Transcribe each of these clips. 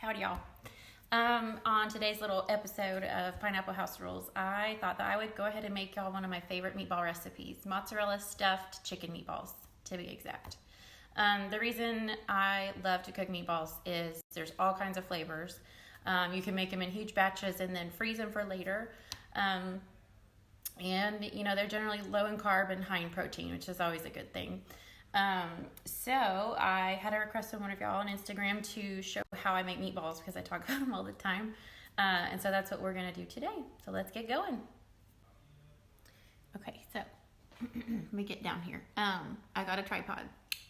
Howdy y'all. On today's little episode of Pineapple House Rules, I thought that I would go ahead and make y'all one of my favorite meatball recipes, mozzarella stuffed chicken meatballs, to be exact. The reason I love to cook meatballs is there's all kinds of flavors. You can make them in huge batches and then freeze them for later. And you know, they're generally low in carb and high in protein, which is always a good thing. So I had a request from one of y'all on Instagram to show how I make meatballs because I talk about them all the time. And so that's what we're going to do today. So let's get going. Okay, so let me get down here. I got a tripod,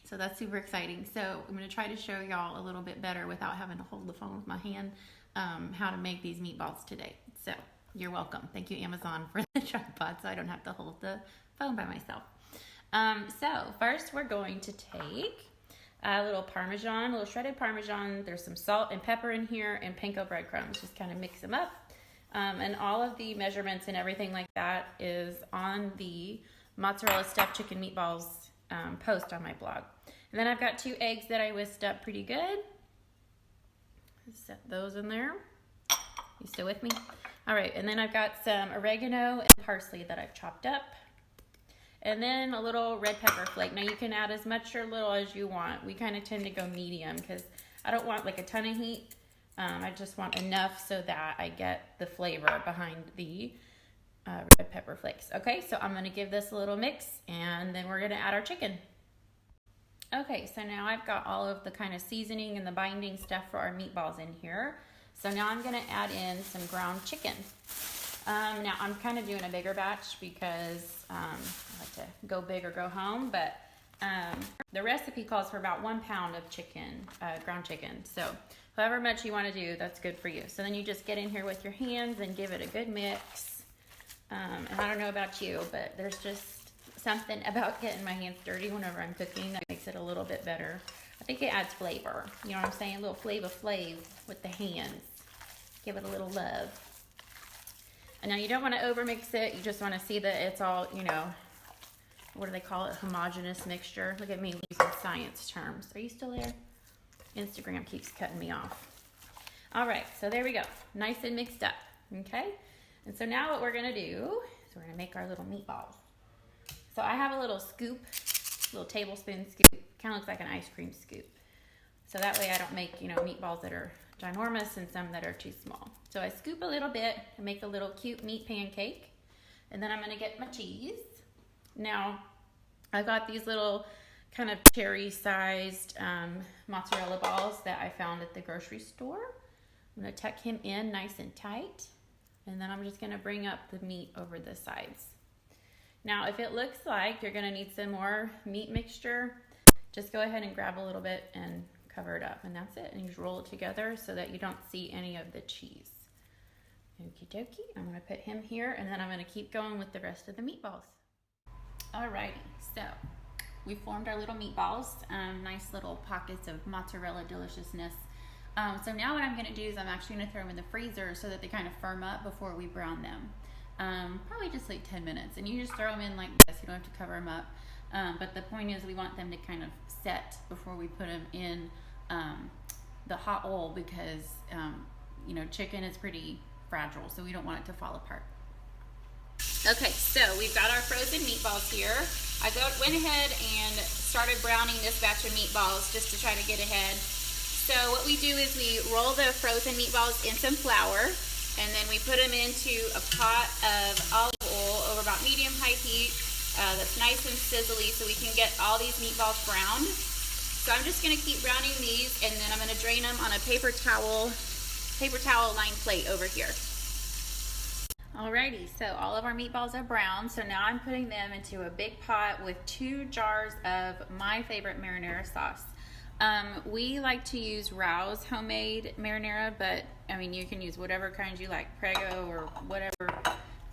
so that's super exciting. So I'm going to try to show y'all a little bit better without having to hold the phone with my hand, how to make these meatballs today. So you're welcome. Thank you, Amazon, for the tripod so I don't have to hold the phone by myself. So first we're going to take a little Parmesan, a little shredded Parmesan. There's some salt and pepper in here and panko breadcrumbs. Just kind of mix them up. And all of the measurements and everything like that is on the Mozzarella Stuffed Chicken Meatballs post on my blog. And then I've got 2 eggs that I whisked up pretty good. Set those in there. You still with me? All right, and then I've got some oregano and parsley that I've chopped up. And then a little red pepper flake. Now you can add as much or little as you want. We kind of tend to go medium because I don't want like a ton of heat. I just want enough so that I get the flavor behind the red pepper flakes. Okay, so I'm going to give this a little mix and then we're going to add our chicken. Okay, so now I've got all of the kind of seasoning and the binding stuff for our meatballs in here. So now I'm going to add in some ground chicken. Now I'm kind of doing a bigger batch because I like to go big or go home, but the recipe calls for about 1 pound of chicken, ground chicken. So however much you want to do, that's good for you. So then you just get in here with your hands and give it a good mix. And I don't know about you, but there's just something about getting my hands dirty whenever I'm cooking that makes it a little bit better. I think it adds flavor. You know what I'm saying? A little flav with the hands. Give it a little love. And now you don't want to overmix it. You just want to see that it's all, you know, what do they call it? Homogeneous mixture. Look at me using science terms. Are you still there? Instagram keeps cutting me off. All right, so there we go. Nice and mixed up, okay? And so now what we're going to do is we're going to make our little meatballs. So I have a little scoop, little tablespoon scoop. Kind of looks like an ice cream scoop. So that way I don't make, you know, meatballs that are ginormous and some that are too small. So I scoop a little bit and make a little cute meat pancake. And then I'm going to get my cheese. Now, I've got these little kind of cherry-sized mozzarella balls that I found at the grocery store. I'm going to tuck him in nice and tight. And then I'm just going to bring up the meat over the sides. Now, if it looks like you're going to need some more meat mixture, just go ahead and grab a little bit and cover it up, and that's it. And you just roll it together so that you don't see any of the cheese. Okie dokie. I'm going to put him here, and then I'm going to keep going with the rest of the meatballs. Alrighty, so we formed our little meatballs, nice little pockets of mozzarella deliciousness. So now what I'm going to do is I'm actually going to throw them in the freezer so that they kind of firm up before we brown them. Probably just like 10 minutes, and you just throw them in like this. You don't have to cover them up. But the point is we want them to kind of set before we put them in the hot oil because, you know, chicken is pretty fragile, so we don't want it to fall apart. Okay, so we've got our frozen meatballs here. I went ahead and started browning this batch of meatballs just to try to get ahead. So what we do is we roll the frozen meatballs in some flour, and then we put them into a pot of olive oil over about medium-high heat. That's nice and sizzly so we can get all these meatballs browned. So I'm just going to keep browning these, and then I'm going to drain them on a paper towel lined plate over here. Alrighty, so all of our meatballs are brown. So now I'm putting them into a big pot with 2 jars of my favorite marinara sauce. We like to use Rao's homemade marinara, but I mean you can use whatever kind you like, Prego or whatever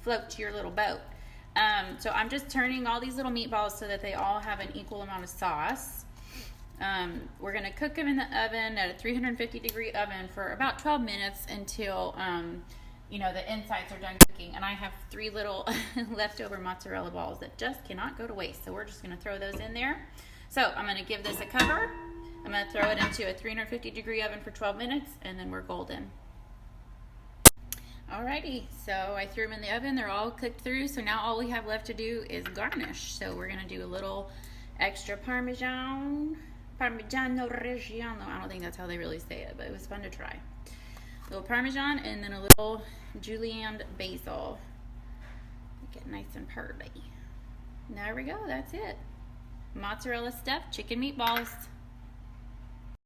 floats your little boat. So I'm just turning all these little meatballs so that they all have an equal amount of sauce. We're going to cook them in the oven at a 350 degree oven for about 12 minutes until, you know, the insides are done cooking. And I have 3 little leftover mozzarella balls that just cannot go to waste. So we're just going to throw those in there. So I'm going to give this a cover. I'm going to throw it into a 350-degree oven for 12 minutes, and then we're golden. Alrighty, so I threw them in the oven. They're all cooked through, so now all we have left to do is garnish. So we're going to do a little extra Parmesan, Parmigiano Reggiano. I don't think that's how they really say it, but it was fun to try. A little Parmesan and then a little julienne basil. Make it nice and pearly. There we go, that's it. Mozzarella stuffed chicken meatballs.